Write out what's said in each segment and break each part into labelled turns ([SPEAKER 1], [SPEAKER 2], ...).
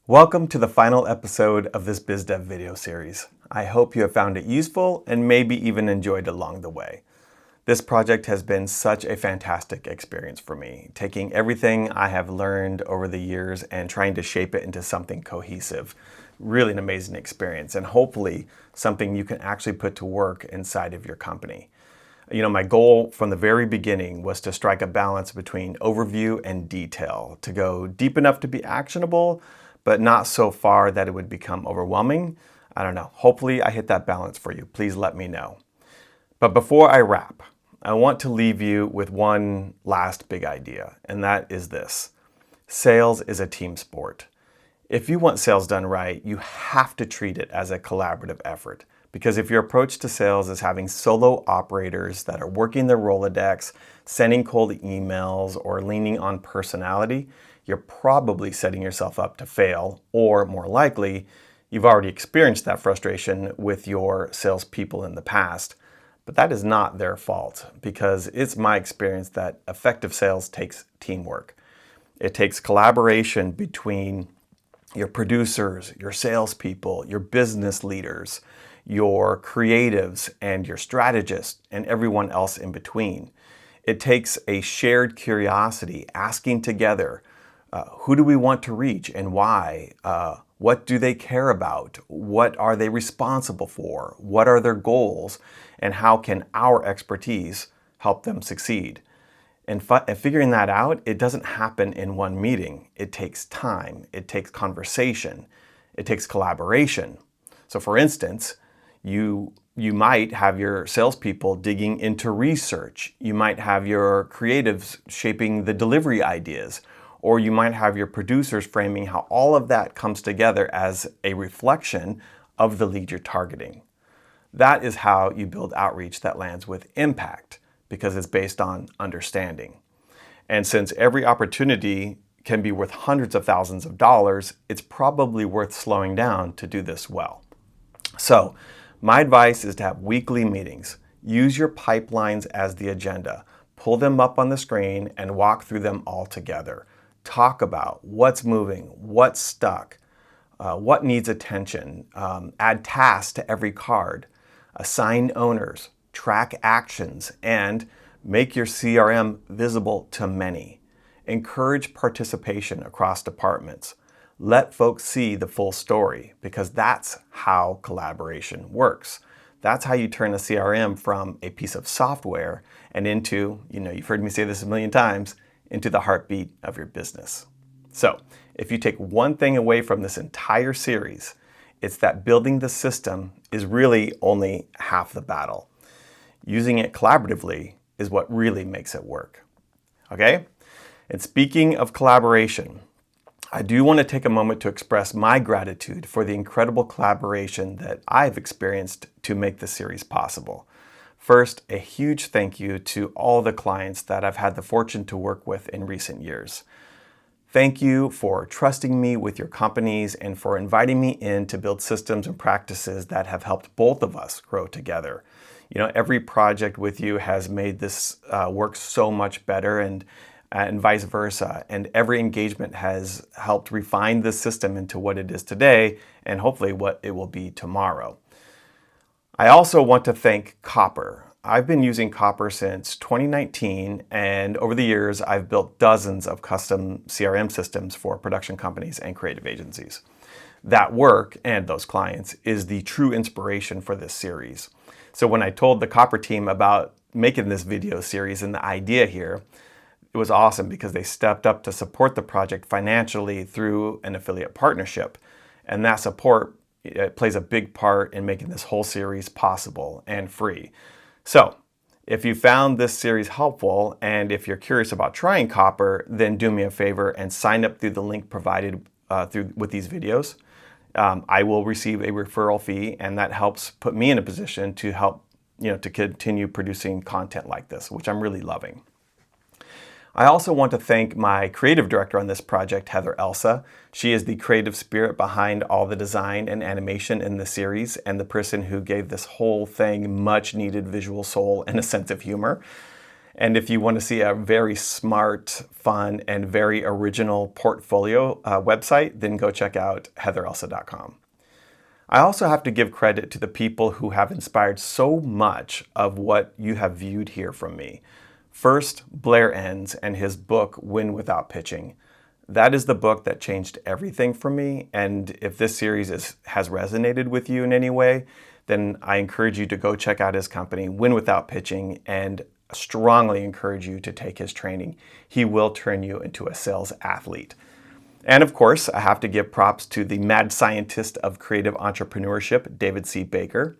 [SPEAKER 1] Welcome to the final episode of this BizDev video series. I hope you have found it useful and maybe even enjoyed along the way. This project has been such a fantastic experience for me, taking everything I have learned over the years and trying to shape it into something cohesive. Really an amazing experience, and hopefully something you can actually put to work inside of your company. My goal from the very beginning was to strike a balance between overview and detail, to go deep enough to be actionable, but not so far that it would become overwhelming. I don't know. Hopefully I hit that balance for you. Please let me know. But before I wrap, I want to leave you with one last big idea, and that is this. Sales is a team sport. If you want sales done right, you have to treat it as a collaborative effort. Because if your approach to sales is having solo operators that are working their Rolodex, sending cold emails, or leaning on personality, you're probably setting yourself up to fail, or more likely, you've already experienced that frustration with your salespeople in the past. But that is not their fault, because it's my experience that effective sales takes teamwork. It takes collaboration between your producers, your salespeople, your business leaders, your creatives, and your strategists, and everyone else in between. It takes a shared curiosity, asking together, who do we want to reach and why? What do they care about? What are they responsible for? What are their goals? And how can our expertise help them succeed? And figuring that out, it doesn't happen in one meeting. It takes time. It takes conversation. It takes collaboration. So for instance, you might have your salespeople digging into research. You might have your creatives shaping the delivery ideas. Or you might have your producers framing how all of that comes together as a reflection of the lead you're targeting. That is how you build outreach that lands with impact, because it's based on understanding. And since every opportunity can be worth hundreds of thousands of dollars, it's probably worth slowing down to do this well. So, my advice is to have weekly meetings. Use your pipelines as the agenda. Pull them up on the screen and walk through them all together. Talk about what's moving, what's stuck, what needs attention. Add tasks to every card. Assign owners. Track actions, and make your CRM visible to many. Encourage participation across departments. Let folks see the full story, because that's how collaboration works. That's how you turn a CRM from a piece of software and into, you've heard me say this a million times, into the heartbeat of your business. So, if you take one thing away from this entire series, it's that building the system is really only half the battle. Using it collaboratively is what really makes it work. Okay? And speaking of collaboration, I do want to take a moment to express my gratitude for the incredible collaboration that I've experienced to make this series possible. First, a huge thank you to all the clients that I've had the fortune to work with in recent years. Thank you for trusting me with your companies and for inviting me in to build systems and practices that have helped both of us grow together. Every project with you has made this work so much better, and vice versa. And every engagement has helped refine this system into what it is today and hopefully what it will be tomorrow. I also want to thank Copper. I've been using Copper since 2019, and over the years, I've built dozens of custom CRM systems for production companies and creative agencies. That work and those clients is the true inspiration for this series. So when I told the Copper team about making this video series and the idea here, it was awesome because they stepped up to support the project financially through an affiliate partnership. And that support plays a big part in making this whole series possible and free. So if you found this series helpful, and if you're curious about trying Copper, then do me a favor and sign up through the link provided with these videos. I will receive a referral fee, and that helps put me in a position to help, to continue producing content like this, which I'm really loving. I also want to thank my creative director on this project, Heather Elsa. She is the creative spirit behind all the design and animation in the series, and the person who gave this whole thing much needed visual soul and a sense of humor. And if you want to see a very smart, fun, and very original portfolio website, then go check out heatherelsa.com. I also have to give credit to the people who have inspired so much of what you have viewed here from me. First, Blair Enns and his book, Win Without Pitching. That is the book that changed everything for me, and if this series has resonated with you in any way, then I encourage you to go check out his company, Win Without Pitching, and strongly encourage you to take his training. He will turn you into a sales athlete. And of course, I have to give props to the mad scientist of creative entrepreneurship, David C. Baker.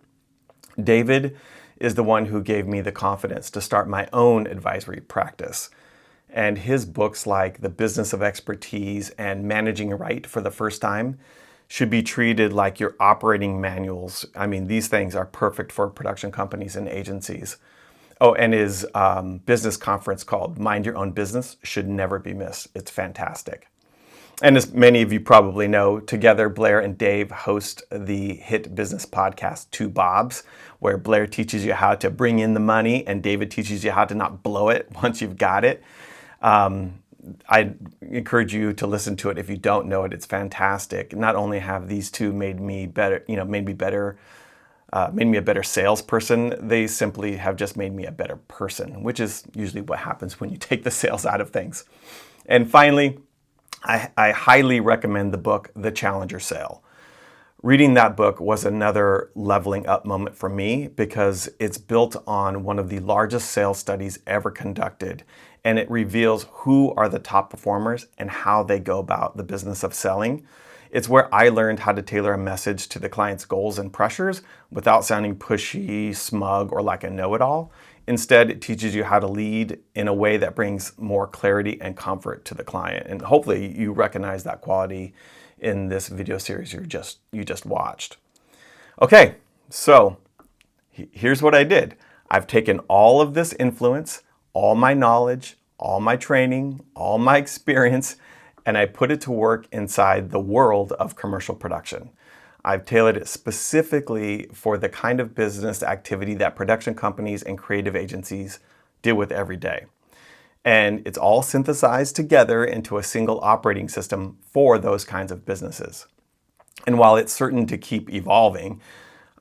[SPEAKER 1] David is the one who gave me the confidence to start my own advisory practice. And his books like The Business of Expertise and Managing Right for the First Time should be treated like your operating manuals. I mean, these things are perfect for production companies and agencies. Oh, and his business conference called Mind Your Own Business should never be missed. It's fantastic. And as many of you probably know, together Blair and Dave host the hit business podcast, Two Bobs, where Blair teaches you how to bring in the money and David teaches you how to not blow it once you've got it. I encourage you to listen to it if you don't know it. It's fantastic. Not only have these two made me better, made me a better salesperson, they simply have just made me a better person, which is usually what happens when you take the sales out of things. And finally, I highly recommend the book, The Challenger Sale. Reading that book was another leveling up moment for me because it's built on one of the largest sales studies ever conducted, and it reveals who are the top performers and how they go about the business of selling. It's where I learned how to tailor a message to the client's goals and pressures without sounding pushy, smug, or like a know-it-all. Instead, it teaches you how to lead in a way that brings more clarity and comfort to the client. And hopefully you recognize that quality in this video series you just watched. Okay, so here's what I did. I've taken all of this influence, all my knowledge, all my training, all my experience, and I put it to work inside the world of commercial production. I've tailored it specifically for the kind of business activity that production companies and creative agencies deal with every day. And it's all synthesized together into a single operating system for those kinds of businesses. And while it's certain to keep evolving,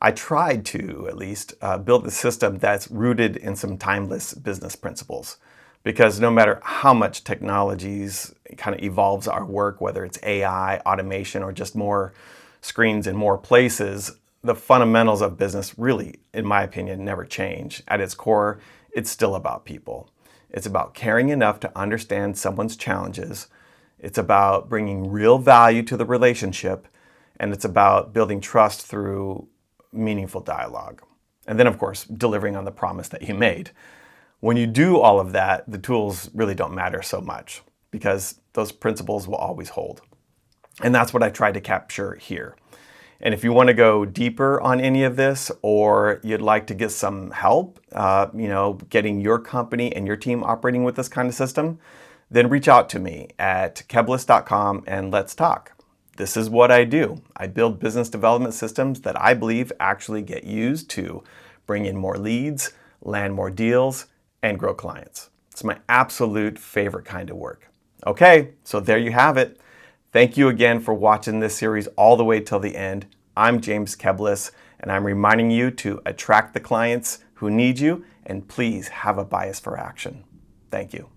[SPEAKER 1] I tried to, at least, build a system that's rooted in some timeless business principles. Because no matter how much technologies kind of evolves our work, whether it's AI, automation, or just more screens in more places, the fundamentals of business really, in my opinion, never change. At its core, it's still about people. It's about caring enough to understand someone's challenges. It's about bringing real value to the relationship. And it's about building trust through meaningful dialogue. And then, of course, delivering on the promise that you made. When you do all of that, the tools really don't matter so much because those principles will always hold. And that's what I tried to capture here. And if you want to go deeper on any of this, or you'd like to get some help, getting your company and your team operating with this kind of system, then reach out to me at Keblas.com and let's talk. This is what I do. I build business development systems that I believe actually get used to bring in more leads, land more deals, and grow clients. It's my absolute favorite kind of work. Okay, so there you have it. Thank you again for watching this series all the way till the end. I'm James Keblas, and I'm reminding you to attract the clients who need you, and please have a bias for action. Thank you.